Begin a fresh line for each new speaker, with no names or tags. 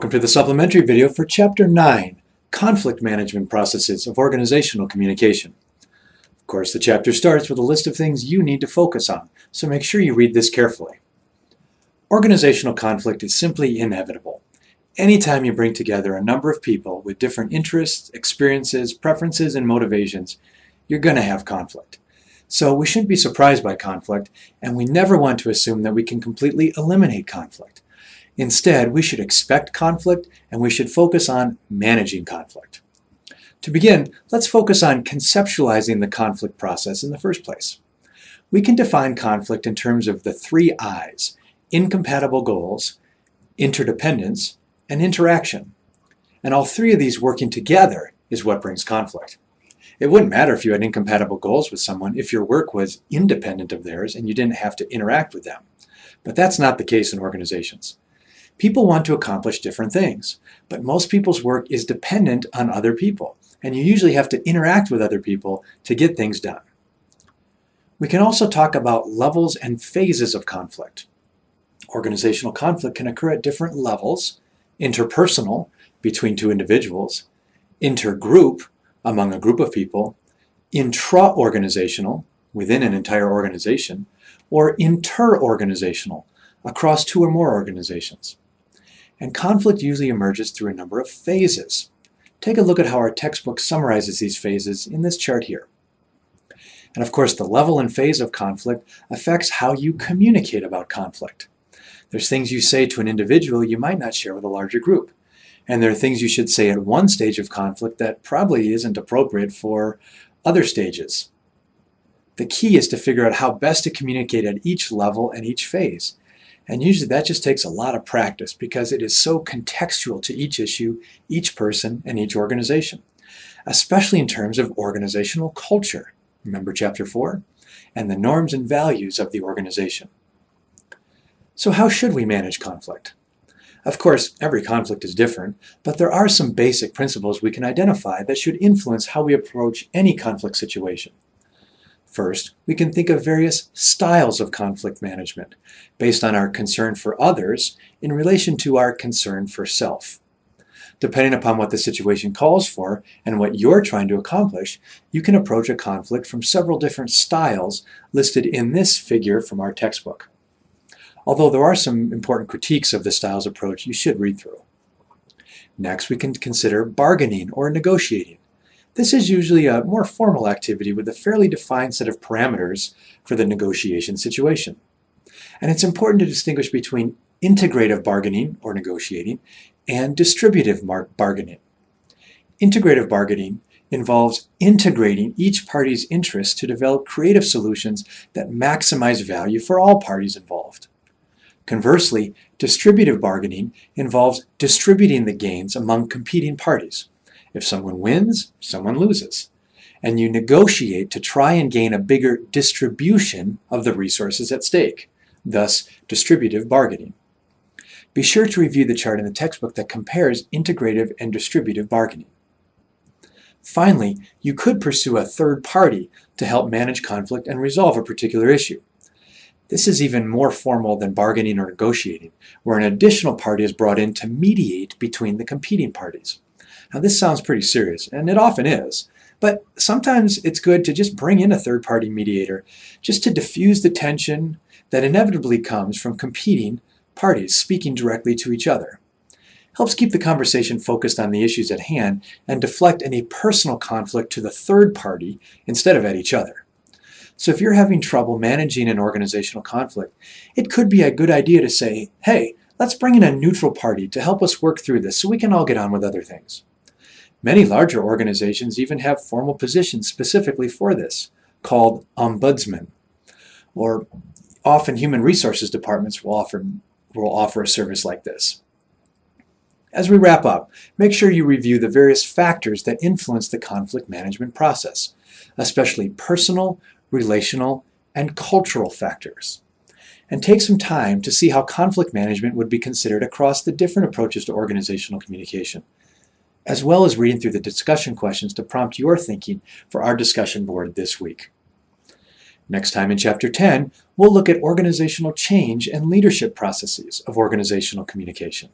Welcome to the supplementary video for Chapter 9, Conflict Management Processes of Organizational Communication. Of course, the chapter starts with a list of things you need to focus on, so make sure you read this carefully. Organizational conflict is simply inevitable. Anytime you bring together a number of people with different interests, experiences, preferences, and motivations, you're going to have conflict. So we shouldn't be surprised by conflict, and we never want to assume that we can completely eliminate conflict. Instead, we should expect conflict, and we should focus on managing conflict. To begin, let's focus on conceptualizing the conflict process in the first place. We can define conflict in terms of the three I's: incompatible goals, interdependence, and interaction. And all three of these working together is what brings conflict. It wouldn't matter if you had incompatible goals with someone if your work was independent of theirs and you didn't have to interact with them. But that's not the case in organizations. People want to accomplish different things, but most people's work is dependent on other people, and you usually have to interact with other people to get things done. We can also talk about levels and phases of conflict. Organizational conflict can occur at different levels: interpersonal, between two individuals; intergroup, among a group of people; intra-organizational, within an entire organization; or inter-organizational, across two or more organizations. And conflict usually emerges through a number of phases. Take a look at how our textbook summarizes these phases in this chart here. And of course, the level and phase of conflict affects how you communicate about conflict. There's things you say to an individual you might not share with a larger group. And there are things you should say at one stage of conflict that probably isn't appropriate for other stages. The key is to figure out how best to communicate at each level and each phase. And usually that just takes a lot of practice because it is so contextual to each issue, each person, and each organization, especially in terms of organizational culture. Remember Chapter 4? And the norms and values of the organization. So how should we manage conflict? Of course, every conflict is different, but there are some basic principles we can identify that should influence how we approach any conflict situation. First, we can think of various styles of conflict management based on our concern for others in relation to our concern for self. Depending upon what the situation calls for and what you're trying to accomplish, you can approach a conflict from several different styles listed in this figure from our textbook. Although there are some important critiques of the styles approach you should read through. Next, we can consider bargaining or negotiating. This is usually a more formal activity with a fairly defined set of parameters for the negotiation situation. And it's important to distinguish between integrative bargaining or negotiating and distributive bargaining. Integrative bargaining involves integrating each party's interests to develop creative solutions that maximize value for all parties involved. Conversely, distributive bargaining involves distributing the gains among competing parties. If someone wins, someone loses. And you negotiate to try and gain a bigger distribution of the resources at stake, thus distributive bargaining. Be sure to review the chart in the textbook that compares integrative and distributive bargaining. Finally, you could pursue a third party to help manage conflict and resolve a particular issue. This is even more formal than bargaining or negotiating, where an additional party is brought in to mediate between the competing parties. Now this sounds pretty serious, and it often is, but sometimes it's good to just bring in a third-party mediator just to diffuse the tension that inevitably comes from competing parties speaking directly to each other. Helps keep the conversation focused on the issues at hand and deflect any personal conflict to the third party instead of at each other. So if you're having trouble managing an organizational conflict, it could be a good idea to say, hey, let's bring in a neutral party to help us work through this so we can all get on with other things. Many larger organizations even have formal positions specifically for this, called ombudsmen, or often human resources departments will offer a service like this. As we wrap up, make sure you review the various factors that influence the conflict management process, especially personal, relational, and cultural factors. And take some time to see how conflict management would be considered across the different approaches to organizational communication, as well as reading through the discussion questions to prompt your thinking for our discussion board this week. Next time in Chapter 10, we'll look at organizational change and leadership processes of organizational communication.